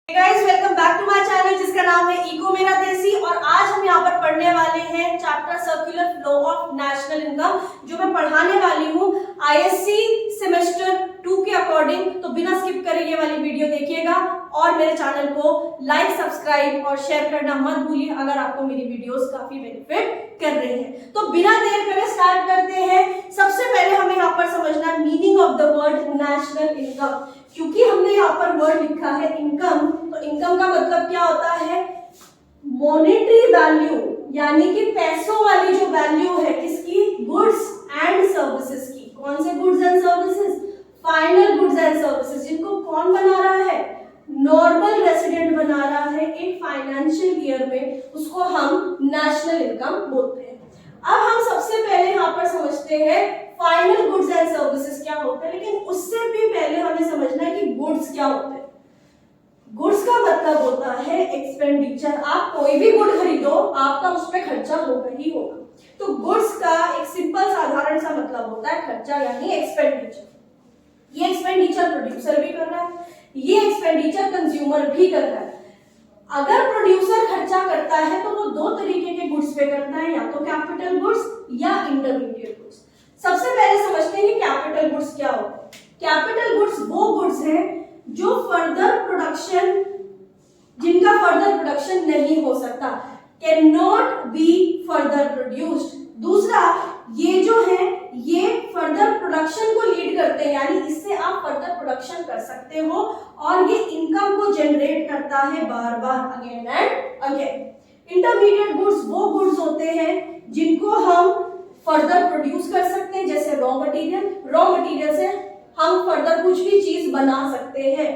Guys welcome back to my channel जिसका नाम है इको मेरा देसी। और आज हम यहाँ पर पढ़ने वाले हैं chapter circular flow of national income, जो मैं पढ़ाने वाली हूँ आईएससी सेमेस्टर 2 के अकॉर्डिंग। तो बिना स्किप करे ये वाली वीडियो देखिएगा और मेरे चैनल को लाइक, सब्सक्राइब और शेयर करना मत भूलिए अगर आपको मेरी वीडियोस काफी बेनिफिट कर रही हैं। तो बिना देर करे स्टार्ट करते हैं। सबसे पहले हमें यहाँ पर समझना meaning of the word national income, क्योंकि हमने यहाँ पर वर्ड लिखा है इनकम। तो इनकम का मतलब क्या होता है? मॉनेटरी वैल्यू, यानी कि पैसों वाली जो वैल्यू है किसकी? गुड्स एंड सर्विसेज की। कौन से goods and services? Final goods and services, जिनको कौन बना रहा है? नॉर्मल रेसिडेंट बना रहा है एक फाइनेंशियल ईयर में, उसको हम नेशनल इनकम बोलते हैं। अब हम सबसे पहले यहाँ पर समझते हैं फाइनल गुड्स एंड सर्विसेज क्या होते हैं, लेकिन उससे भी पहले हमें समझना है कि गुड्स क्या होते हैं। गुड्स का मतलब होता है एक्सपेंडिचर। आप कोई भी गुड खरीदो, आपका उस पर खर्चा होगा ही होगा। तो गुड्स का एक सिंपल साधारण सा मतलब होता है खर्चा, यानी एक्सपेंडिचर। ये एक्सपेंडिचर प्रोड्यूसर भी कर रहा है, ये एक्सपेंडिचर कंज्यूमर भी कर रहा है। अगर प्रोड्यूसर खर्चा करता है तो वो दो तरीके के गुड्स पे करता है, या तो कैपिटल गुड्स या इंटरमीडिएट गुड्स। सबसे पहले समझते हैं कि कैपिटल गुड्स क्या होता है। कैपिटल गुड्स वो गुड्स हैं जो जिनका फर्दर प्रोडक्शन नहीं हो सकता, can not be further produced. दूसरा, ये जो है ये फर्दर प्रोडक्शन को लीड करते हैं, यानी इससे आप फर्दर प्रोडक्शन कर सकते हो और ये इनकम को जनरेट करता है बार बार, again and again. Intermediate goods वो गुड्स होते हैं जिनको हम फर्दर प्रोड्यूस कर सकते हैं, जैसे रॉ मटेरियल से हम फर्दर कुछ भी चीज बना सकते हैं।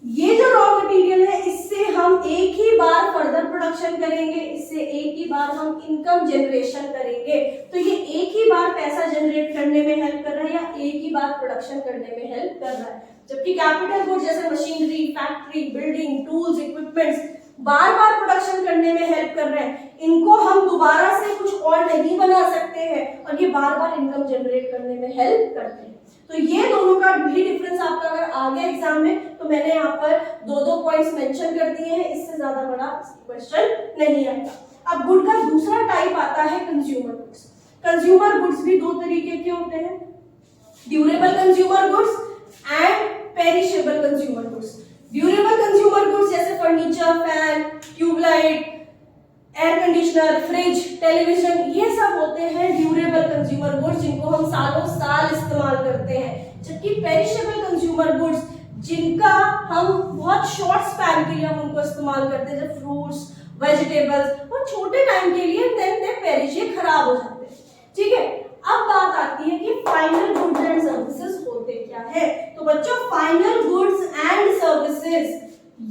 ये जो रॉ मटेरियल है इससे हम एक ही बार फर्दर प्रोडक्शन करेंगे, इससे एक ही बार हम इनकम जनरेशन करेंगे। तो ये एक ही बार पैसा जनरेट करने में हेल्प कर रहा है या एक ही बार प्रोडक्शन करने में हेल्प कर रहा है। जबकि कैपिटल गुड्स जैसे machinery, factory, building, tools, equipments बार बार प्रोडक्शन करने में हेल्प कर रहे हैं। इनको हम दोबारा से कुछ और नहीं बना सकते हैं और ये बार बार इनकम जनरेट करने में हेल्प करते हैं। तो ये दोनों का भी डिफरेंस आपका अगर आ गया एग्जाम में तो मैंने यहाँ पर दो पॉइंट्स मेंशन कर दिए हैं, इससे ज्यादा बड़ा क्वेश्चन नहीं आएगा। अब गुड का दूसरा टाइप आता है कंज्यूमर गुड्स। कंज्यूमर गुड्स भी दो तरीके के होते हैं, durable consumer goods and perishable consumer goods. Durable consumer goods जैसे furniture, fan, tubelight, air conditioner, fridge, television, ये सब होते हैं ड्यूरेबल कंज्यूमर गुड्स जिनको हम सालों साल इस्तेमाल करते हैं। जबकि पेरिशेबल कंज्यूमर गुड्स जिनका हम बहुत शॉर्ट स्पैन के लिए हम उनको इस्तेमाल करते हैं, जैसे फ्रूट्स, वेजिटेबल्स, और छोटे टाइम के लिए देन पेरिश, ये खराब हो जाते हैं। ठीक है, अब बात आती है कि फाइनल गुड्स एंड सर्विसेज होते क्या है। तो बच्चों, फाइनल गुड्स एंड सर्विसेज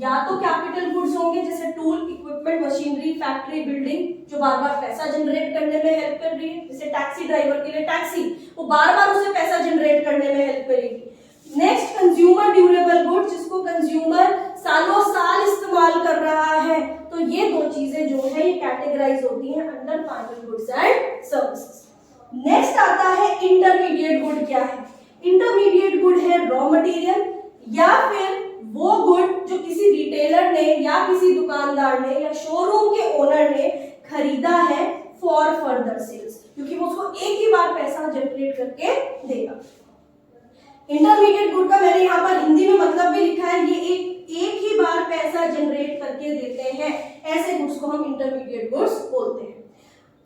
या तो कैपिटल गुड्स होंगे जैसे tool, equipment, machinery, factory, building, जो बार बार पैसा जनरेट करने में हेल्प कर रही है। जैसे टैक्सी ड्राइवर के लिए टैक्सी, वो बार बार उसे पैसा जनरेट करने में हेल्प करेगी। नेक्स्ट, कंज्यूमर ड्यूरेबल गुड्स, जिसको कंज्यूमर सालों साल इस्तेमाल कर रहा है। तो ये दो चीजें जो है ये कैटेगराइज होती हैं under final goods and services. Next आता है इंटरमीडिएट गुड। क्या है इंटरमीडिएट गुड? है रॉ मटेरियल या फिर वो गुड जो किसी रिटेलर ने या किसी दुकानदार ने या शोरूम के ओनर ने खरीदा है फॉर फर्दर सेल्स, क्योंकि वो उसको एक ही बार पैसा जनरेट करके देगा। इंटरमीडिएट गुड का मैंने यहाँ पर हिंदी में मतलब भी लिखा है, ये एक ही बार पैसा जनरेट करके देते हैं, ऐसे गुड्स को हम इंटरमीडिएट गुड्स बोलते हैं।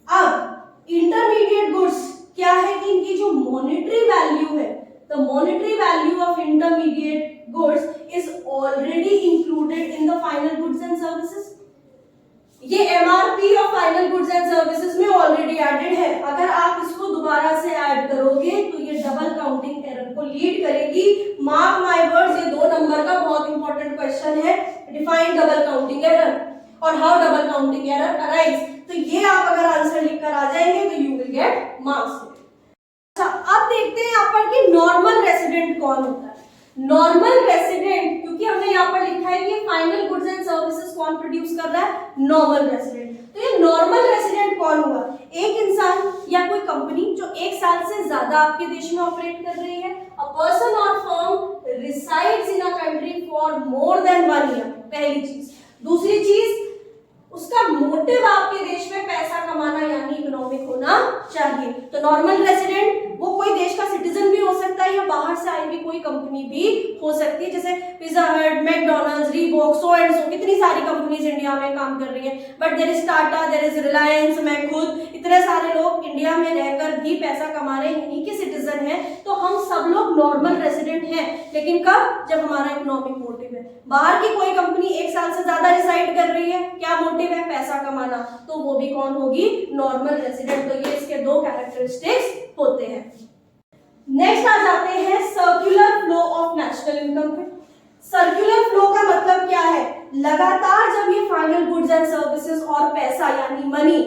अब इंटरमीडिएट गुड्स क्या है कि इनकी जो मॉनेटरी वैल्यू है, the monetary value of intermediate goods is already included in the final goods and services. ये MRP of final goods and services में already added है। अगर आप इसको दोबारा से ऐड करोगे तो ये डबल काउंटिंग एरर को लीड करेगी। मार्क माय वर्ड्स, ये 2 नंबर का बहुत इंपॉर्टेंट क्वेश्चन है, डिफाइन डबल काउंटिंग एरर और how double counting error arise. तो ये आप अगर आंसर लिखकर आ जाएंगे तो यू विल गेट मार्क्स। अच्छा, अब देखते हैं यहाँ पर कि नॉर्मल रेसिडेंट कौन होता है। नॉर्मल रेसिडेंट, क्योंकि हमने यहाँ पर लिखा है कि final final goods and services कौन प्रोड्यूस कर रहा है? Normal resident. तो ये नॉर्मल रेसिडेंट कौन हुआ? एक इंसान या कोई कंपनी जो एक साल से ज्यादा आपके देश में ऑपरेट कर रही है। अ पर्सन और firm resides in a country for more than 1 year, पहली चीज। दूसरी चीज, उसका मोटिव आपके देश में पैसा कमाना यानी इकोनॉमिक होना चाहिए। तो नॉर्मल रेसिडेंट वो कोई देश का सिटीजन भी हो सकता है या बाहर से आई हुई कोई कंपनी भी हो सकती है, जैसे pizza hut, McDonald's, Reebok, so and so, कितनी सारी कंपनीज इंडिया में काम कर रही हैं। But there is Tata, there is Reliance, मैं खुद, इतने सारे लोग इंडिया में रहकर भी पैसा कमा रहे हैं, इन्हीं के सिटीजन हैं। तो हम सब लोग नॉर्मल रेसिडेंट हैं, लेकिन कब? जब हमारा इकोनॉमिक मोटिव है। बाहर की कोई कंपनी एक साल से ज्यादा रिसाइड कर रही है, क्या मोटिव है? पैसा कमाना, तो वो भी कौन होगी? Normal resident. तो ये इसके दो कैरेक्टरिस्टिक्स होते हैं। नेक्स्ट आ जाते हैं circular flow of national income पे। सर्कुलर फ्लो का मतलब क्या है? लगातार जब ये फाइनल गुड्स एंड सर्विसेज और पैसा यानी मनी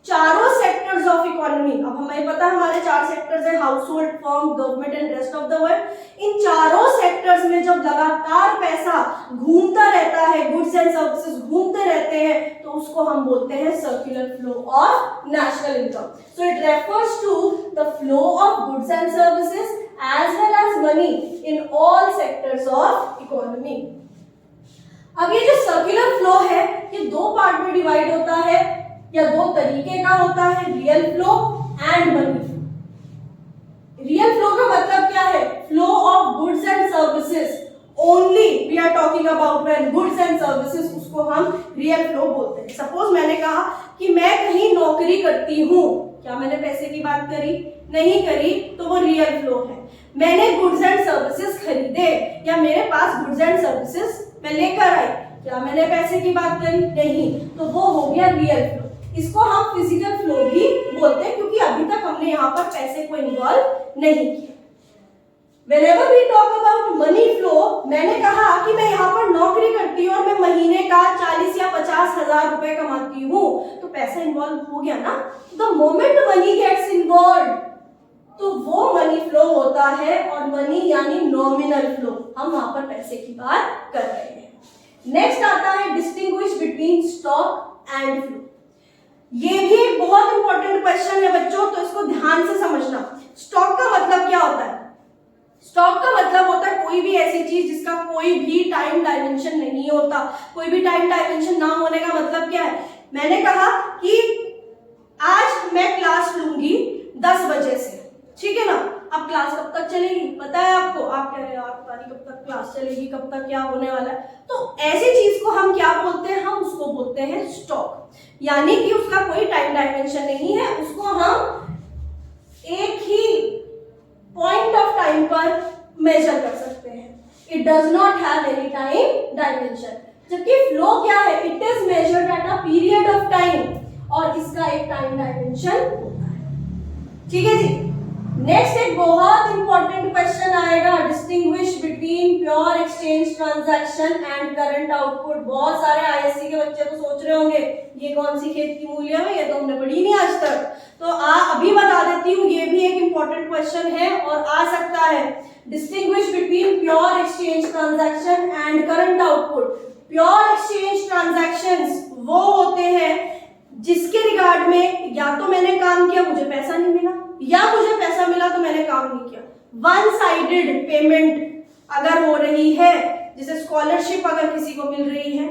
चारों सेक्टर्स ऑफ इकोनॉमी, अब हमें पता है हमारे 4 सेक्टर्स हैं, household, firm, government and rest of the world. इन चारों सेक्टर्स में जब लगातार पैसा घूमता रहता है, गुड्स एंड सर्विसेज घूमते रहते हैं, तो उसको हम बोलते हैं circular flow of national income. So it refers to the flow of goods and services as well as money in all sectors of economy. अब ये जो सर्कुलर फ्लो है ये 2 पार्ट में डिवाइड होता है या 2 तरीके का होता है, real flow and money flow. Real flow का मतलब क्या है? Flow of goods and services only we are talking about when goods and services, उसको हम रियल फ्लो बोलते हैं। सपोज मैंने कहा कि मैं कहीं नौकरी करती हूँ, क्या मैंने पैसे की बात करी? नहीं करी, तो वो रियल फ्लो है। मैंने गुड्स एंड सर्विसेज खरीदे या मेरे पास गुड्स एंड सर्विसेज मैं लेकर आई, क्या मैंने पैसे की बात करी? नहीं, तो वो हो गया रियल फ्लो। इसको हम फिजिकल फ्लो भी बोलते हैं क्योंकि अभी तक हमने यहाँ पर पैसे को इन्वॉल्व नहीं किया। Whenever we talk about money flow, मैंने कहा कि मैं यहाँ पर नौकरी करती हूँ और मैं महीने का 40 या 50 हजार रुपए कमाती हूँ, तो पैसा इन्वॉल्व हो गया ना। The moment money gets involved, तो वो मनी फ्लो होता है और मनी यानी नॉमिनल फ्लो, हम वहां पर पैसे की बात कर रहे हैं। नेक्स्ट आता है distinguish between stock and flow. ये भी एक बहुत इंपॉर्टेंट क्वेश्चन है बच्चों, तो इसको ध्यान से समझना। स्टॉक का मतलब क्या होता है? स्टॉक का मतलब होता है कोई भी ऐसी चीज जिसका कोई भी टाइम डायमेंशन नहीं होता। कोई भी टाइम डायमेंशन ना होने का मतलब क्या है? मैंने कहा कि आज मैं क्लास लूंगी 10 बजे से, ठीक है ना। अब क्लास कब तक चलेगी पता है आपको? आप कह रहे हो पता नहीं कब तक क्लास चलेगी, कब तक क्या होने वाला है। तो ऐसी चीज को हम क्या बोलते हैं? हम उसको बोलते हैं स्टॉक, यानी कि उसका कोई टाइम डायमेंशन नहीं है, उसको हम एक ही पॉइंट ऑफ टाइम पर मेजर कर सकते हैं। It does not have any time dimension. जबकि फ्लो क्या है? It is measured at a period of time और इसका एक टाइम डायमेंशन होता है, ठीक है जी। नेक्स्ट एक बहुत इंपॉर्टेंट क्वेश्चन आएगा, distinguish between pure exchange transaction and current output. बहुत सारे आईएससी के बच्चे तो सोच रहे होंगे ये कौन सी खेत की मूली है, ये तो हमने पढ़ी नहीं आज तक। तो अभी बता देती हूँ, ये भी एक इंपॉर्टेंट क्वेश्चन है और आ सकता है। Distinguish between pure exchange transaction and current output. Pure exchange transactions वो होते हैं जिसके रिगार्ड में या तो मैंने काम किया मुझे पैसा नहीं मिला, या मुझे पैसा मिला तो मैंने काम नहीं किया। वन साइडेड पेमेंट अगर हो रही है, जैसे स्कॉलरशिप अगर किसी को मिल रही है,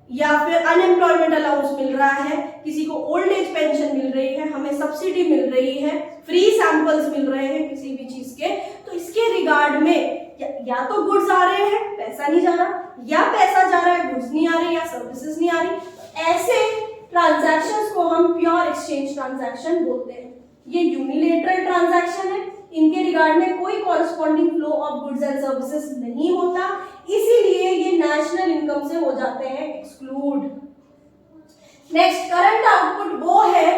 या फिर अनएम्प्लॉयमेंट अलाउंस मिल रहा है, किसी को ओल्ड एज पेंशन मिल रही है, हमें सब्सिडी मिल रही है, फ्री सैंपल्स मिल रहे हैं किसी भी चीज के, तो इसके रिगार्ड में या तो गुड्स आ रहे हैं पैसा नहीं जा रहा, या पैसा जा रहा है गुड्स नहीं आ रही, या सर्विसेज नहीं आ रही। ऐसे ट्रांजैक्शंस को हम प्योर एक्सचेंज ट्रांजैक्शन बोलते हैं। ये यूनिलेटरल ट्रांजैक्शन है, इनके रिगार्ड में कोई corresponding flow of goods and services नहीं होता, इसीलिए ये नेशनल इनकम से हो जाते हैं एक्सक्लूड। नेक्स्ट करंट आउटपुट वो है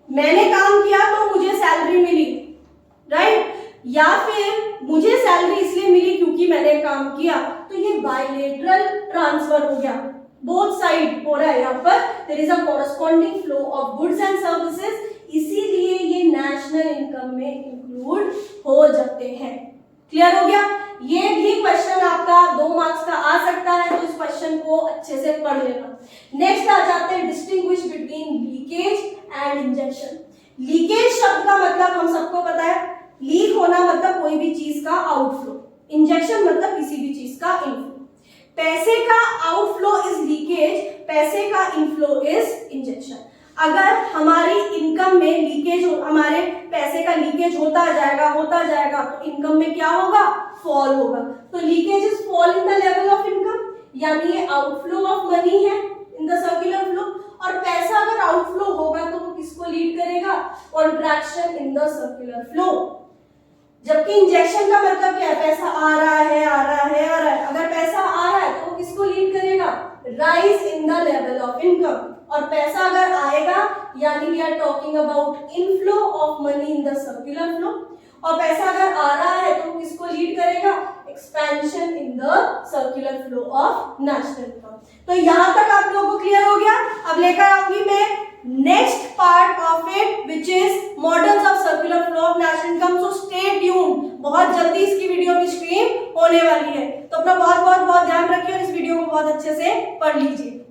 मैंने काम किया तो मुझे सैलरी मिली, राइट, या फिर मुझे सैलरी इसलिए मिली क्योंकि मैंने काम किया, तो ये बायलेटरल ट्रांसफर हो गया, बोथ साइड हो रहा है। यहाँ पर there is a corresponding flow of goods and services, इसीलिए ये नेशनल इनकम में इंक्लूड हो जाते हैं। क्लियर हो गया? ये भी क्वेश्चन आपका 2 मार्क्स का आ सकता है, तो इस क्वेश्चन को अच्छे से पढ़ लेना। नेक्स्ट आ जाते हैं distinguish between leakage and injection. Leakage शब्द का मतलब हम सबको पता है, लीक होना मतलब कोई भी चीज का आउटफ्लो, इंजेक्शन मतलब किसी भी चीज का इनफ्लो। पैसे का आउटफ्लो इज लीकेज, पैसे का इनफ्लो इज इंजेक्शन। अगर हमारी इनकम में लीकेज, हमारे पैसे का लीकेज होता जाएगा तो इनकम में क्या होगा? फॉल होगा। तो leakage is fall in the level of income, यानी ये आउटफ्लो ऑफ मनी है इन द सर्कुलर फ्लो। और पैसा अगर आउटफ्लो होगा तो वो किसको लीड करेगा? Contraction in the circular flow. जबकि इंजेक्शन का मतलब क्या है? पैसा आ रहा है। अगर पैसा आ रहा है तो वो किसको लीड करेगा? Rise in the level of income. और पैसा अगर आएगा, यानी we are talking about inflow of money in the circular flow. और पैसा अगर आ रहा है तो वो किसको लीड करेगा? Expansion in the circular flow of national income. तो यहां तक आप लोगों को क्लियर हो गया? अब लेकर आऊंगी मैं next part of it which is models of circular flow of national income. So stay tuned, बहुत जल्दी इसकी वीडियो की स्ट्रीम होने वाली है, तो अपना बहुत ध्यान रखिए और इस वीडियो को बहुत अच्छे से पढ़ लीजिए।